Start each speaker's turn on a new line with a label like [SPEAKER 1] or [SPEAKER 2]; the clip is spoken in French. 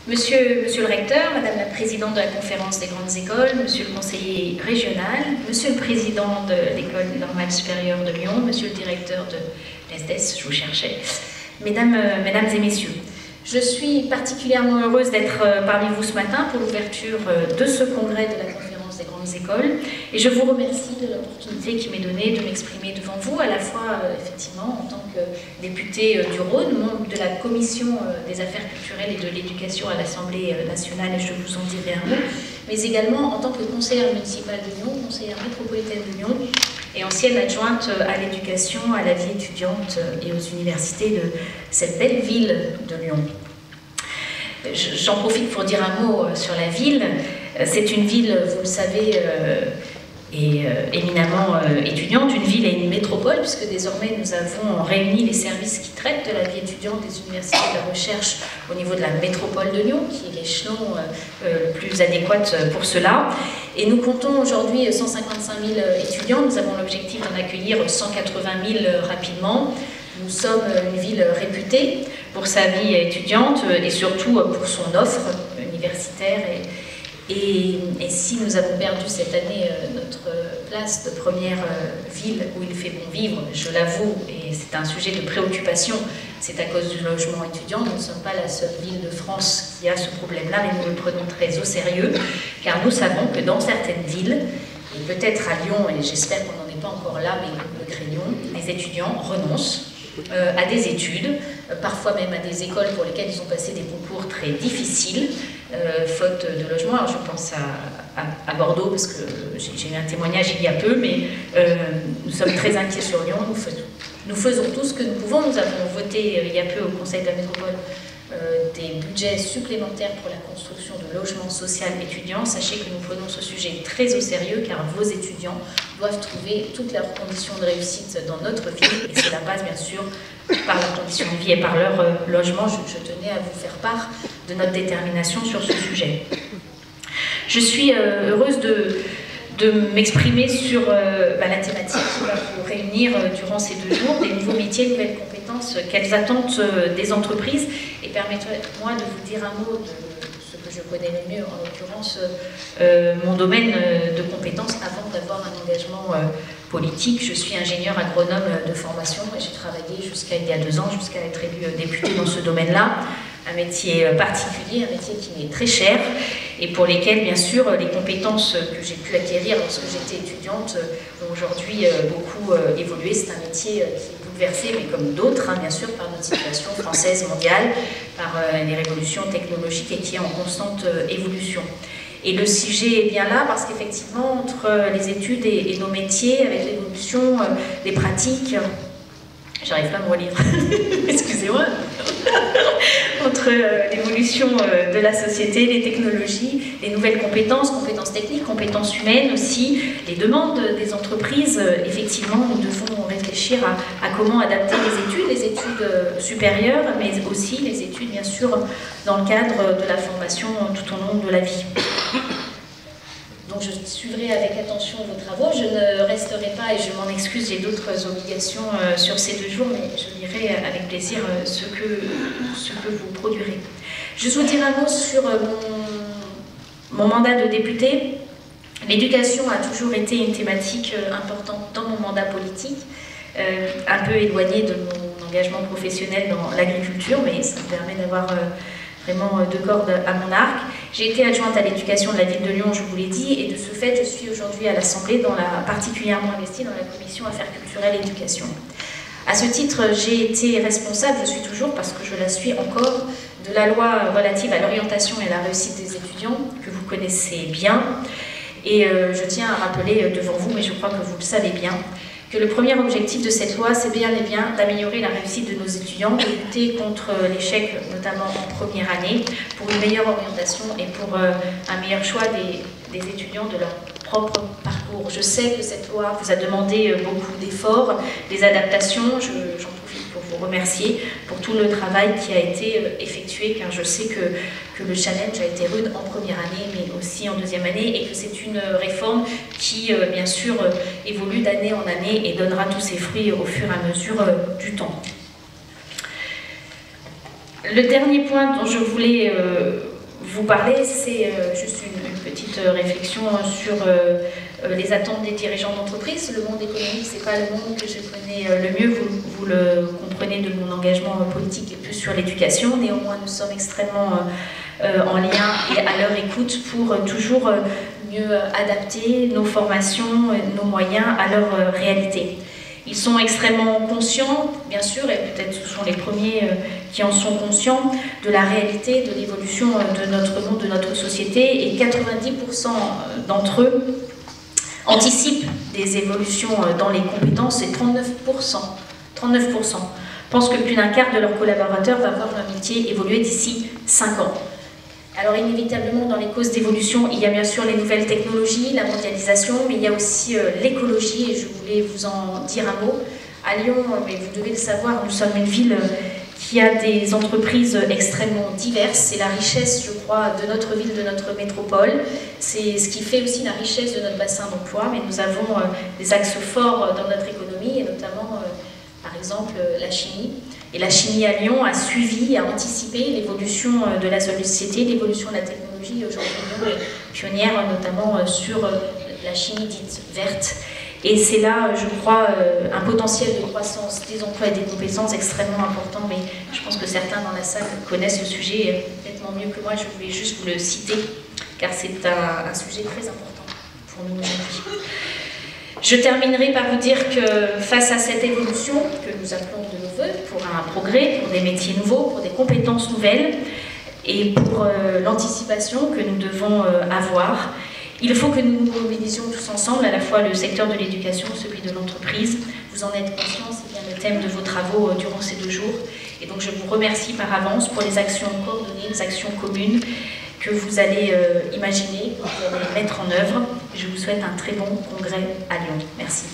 [SPEAKER 1] Monsieur le recteur, Madame la présidente de la conférence des grandes écoles, Monsieur le conseiller régional, Monsieur le président de l'école normale supérieure de Lyon, Monsieur le directeur de l'ESDES, je vous cherchais, mesdames et messieurs, je suis particulièrement heureuse d'être parmi vous ce matin pour l'ouverture de ce congrès de la conférence des grandes écoles et je vous remercie de l'opportunité qui m'est donnée de m'exprimer devant vous, à la fois effectivement en tant que député du Rhône, membre de la commission des affaires culturelles et de l'éducation à l'Assemblée nationale, et je vous en dirai un mot, mais également en tant que conseillère municipale de Lyon, conseillère métropolitaine de Lyon et ancienne adjointe à l'éducation, à la vie étudiante et aux universités de cette belle ville de Lyon. J'en profite pour dire un mot sur la ville. C'est une ville, vous le savez, éminemment étudiante, une ville et une métropole, puisque désormais nous avons réuni les services qui traitent de la vie étudiante des universités de la recherche au niveau de la métropole de Lyon, qui est l'échelon le plus adéquat pour cela. Et nous comptons aujourd'hui 155 000 étudiants, nous avons l'objectif d'en accueillir 180 000 rapidement. Nous sommes une ville réputée pour sa vie étudiante et surtout pour son offre universitaire. Et si nous avons perdu cette année notre place de première ville où il fait bon vivre, je l'avoue, et c'est un sujet de préoccupation, c'est à cause du logement étudiant. Nous ne sommes pas la seule ville de France qui a ce problème-là, mais nous le prenons très au sérieux, car nous savons que dans certaines villes, et peut-être à Lyon, et j'espère qu'on n'en est pas encore là, mais nous le craignons, les étudiants renoncent à des études, parfois même à des écoles pour lesquelles ils ont passé des concours très difficiles, faute de logement. Alors je pense à Bordeaux, parce que j'ai eu un témoignage il y a peu, mais nous sommes très inquiets sur Lyon. Nous faisons tout ce que nous pouvons. Nous avons voté il y a peu au Conseil de la métropole des budgets supplémentaires pour la construction de logements sociaux étudiants. Sachez que nous prenons ce sujet très au sérieux, car vos étudiants doivent trouver toutes leurs conditions de réussite dans notre ville, et cela passe bien sûr par leurs conditions de vie et par leur logement. Je tenais à vous faire part de notre détermination sur ce sujet. Je suis heureuse de m'exprimer sur la thématique qui va vous réunir durant ces 2 jours, des nouveaux métiers, nouvelles compétences, quelles attentes des entreprises. Et permettez-moi de vous dire un mot de ce que je connais le mieux, en l'occurrence mon domaine de compétences, avant d'avoir un engagement politique. Je suis ingénieure agronome de formation et j'ai travaillé jusqu'à il y a 2 ans, jusqu'à être élue députée dans ce domaine-là. Un métier particulier, un métier qui m'est très cher et pour lesquels, bien sûr, les compétences que j'ai pu acquérir lorsque j'étais étudiante ont aujourd'hui beaucoup évolué. C'est un métier qui est bouleversé, mais comme d'autres, bien sûr, par notre situation française, mondiale, par les révolutions technologiques et qui est en constante évolution. Et le sujet est bien là parce qu'effectivement, entre les études et nos métiers, avec l'évolution des pratiques, j'arrive pas à me relire, excusez-moi, entre l'évolution de la société, les technologies, les nouvelles compétences, compétences techniques, compétences humaines aussi, les demandes des entreprises, effectivement, nous devons réfléchir à comment adapter les études supérieures, mais aussi les études, bien sûr, dans le cadre de la formation tout au long de la vie. Donc je suivrai avec attention vos travaux, je ne resterai pas, et je m'en excuse, j'ai d'autres obligations sur ces 2 jours, mais je lirai avec plaisir ce que vous produirez. Je vous dire un mot sur mon mandat de députée. L'éducation a toujours été une thématique importante dans mon mandat politique, un peu éloignée de mon engagement professionnel dans l'agriculture, mais ça me permet d'avoir vraiment 2 cordes à mon arc. J'ai été adjointe à l'éducation de la ville de Lyon, je vous l'ai dit, et de ce fait, je suis aujourd'hui à l'Assemblée, particulièrement investie dans la commission Affaires culturelles et éducation. À ce titre, j'ai été responsable, je suis toujours, parce que je la suis encore, de la loi relative à l'orientation et à la réussite des étudiants, que vous connaissez bien. Et je tiens à rappeler devant vous, mais je crois que vous le savez bien, que le premier objectif de cette loi, c'est bien d'améliorer la réussite de nos étudiants, de lutter contre l'échec, notamment en première année, pour une meilleure orientation et pour un meilleur choix des étudiants de leur propre parcours. Je sais que cette loi vous a demandé beaucoup d'efforts, des adaptations. J'en profite pour vous remercier pour tout le travail qui a été effectué, car je sais que le challenge a été rude en première année, mais aussi en deuxième année, et que c'est une réforme qui, bien sûr, évolue d'année en année et donnera tous ses fruits au fur et à mesure du temps. Le dernier point dont je voulais vous parler, c'est juste une petite réflexion sur les attentes des dirigeants d'entreprise. Le monde économique, c'est pas le monde que je connais le mieux, vous le comprenez de mon engagement politique et plus sur l'éducation. Néanmoins, nous sommes extrêmement en lien et à leur écoute pour toujours mieux adapter nos formations, nos moyens à leur réalité. Ils sont extrêmement conscients, bien sûr, et peut-être ce sont les premiers qui en sont conscients, de la réalité, de l'évolution de notre monde, de notre société, et 90% d'entre eux anticipent des évolutions dans les compétences, et 39% pensent que plus d'un quart de leurs collaborateurs va voir leur métier évoluer d'ici 5 ans. Alors inévitablement, dans les causes d'évolution, il y a bien sûr les nouvelles technologies, la mondialisation, mais il y a aussi l'écologie, et je voulais vous en dire un mot. À Lyon, mais vous devez le savoir, nous sommes une ville qui a des entreprises extrêmement diverses. C'est la richesse, je crois, de notre ville, de notre métropole. C'est ce qui fait aussi la richesse de notre bassin d'emploi, mais nous avons des axes forts dans notre économie, et notamment, par exemple, la chimie. Et la chimie à Lyon a suivi, a anticipé l'évolution de la société, l'évolution de la technologie. Aujourd'hui, Lyon est pionnière, notamment sur la chimie dite verte. Et c'est là, je crois, un potentiel de croissance des emplois et des compétences extrêmement important. Mais je pense que certains dans la salle connaissent le sujet nettement mieux que moi. Je voulais juste vous le citer, car c'est un sujet très important pour nous aujourd'hui. Je terminerai par vous dire que face à cette évolution que nous appelons de nos voeux, pour un progrès, pour des métiers nouveaux, pour des compétences nouvelles et pour l'anticipation que nous devons avoir, il faut que nous nous mobilisions tous ensemble, à la fois le secteur de l'éducation, celui de l'entreprise. Vous en êtes conscients, c'est bien le thème de vos travaux durant ces 2 jours. Et donc je vous remercie par avance pour les actions coordonnées, les actions communes que vous allez imaginer, que vous allez mettre en œuvre. Je vous souhaite un très bon congrès à Lyon. Merci.